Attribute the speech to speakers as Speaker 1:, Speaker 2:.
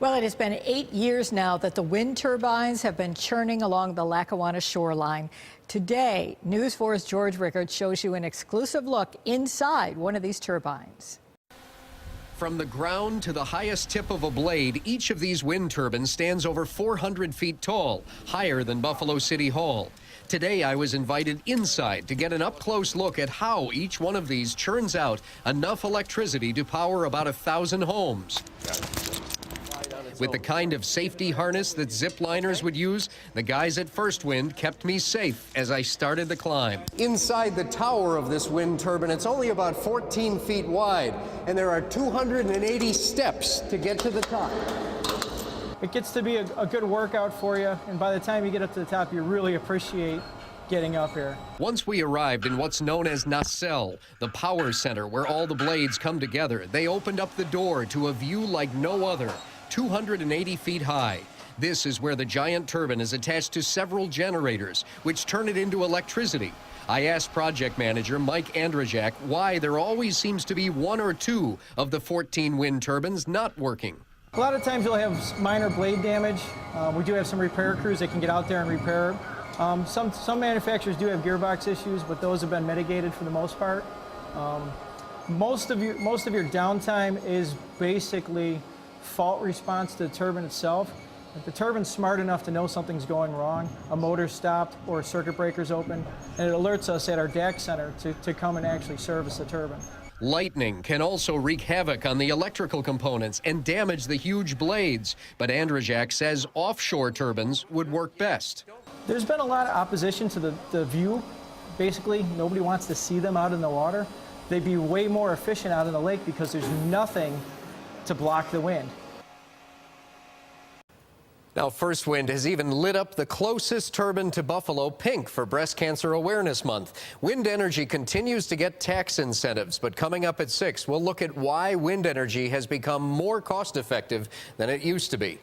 Speaker 1: Well, it has been 8 years now that the wind turbines have been churning along the Lackawanna shoreline. Today, News 4's George Rickard shows you an exclusive look inside one of these turbines.
Speaker 2: From the ground to the highest tip of a blade, each of these wind turbines stands over 400 feet tall, higher than Buffalo City Hall. Today, I was invited inside to get an up-close look at how each one of these churns out enough electricity to power about 1,000 homes. With the kind of safety harness that zipliners would use, the guys at First Wind kept me safe as I started the climb. Inside the tower of this wind turbine, it's only about 14 feet wide, and there are 280 steps to get to the top.
Speaker 3: It gets to be a good workout for you, and by the time you get up to the top, you really appreciate getting up here.
Speaker 2: Once we arrived in what's known as nacelle, the power center where all the blades come together, they opened up the door to a view like no other. 280 feet high. This is where the giant turbine is attached to several generators, which turn it into electricity. I asked project manager Mike Andrzejak why there always seems to be one or two of the 14 wind turbines not working.
Speaker 3: A lot of times you'll have minor blade damage. We do have some repair crews that can get out there and repair it. Some manufacturers do have gearbox issues, but those have been mitigated for the most part. Most of your downtime is basically fault response to the turbine itself. If the turbine's smart enough to know something's going wrong, a motor stopped or a circuit breaker's open, and it alerts us at our DAC center to come and actually service the turbine.
Speaker 2: Lightning can also wreak havoc on the electrical components and damage the huge blades, but Andrzejak says offshore turbines would work best.
Speaker 3: There's been a lot of opposition to the view. Basically, nobody wants to see them out in the water. They'd be way more efficient out in the lake because there's nothing to block the wind.
Speaker 2: Now, First Wind has even lit up the closest turbine to Buffalo pink for Breast Cancer Awareness Month. Wind energy continues to get tax incentives, but coming up at 6, we'll look at why wind energy has become more cost-effective than it used to be.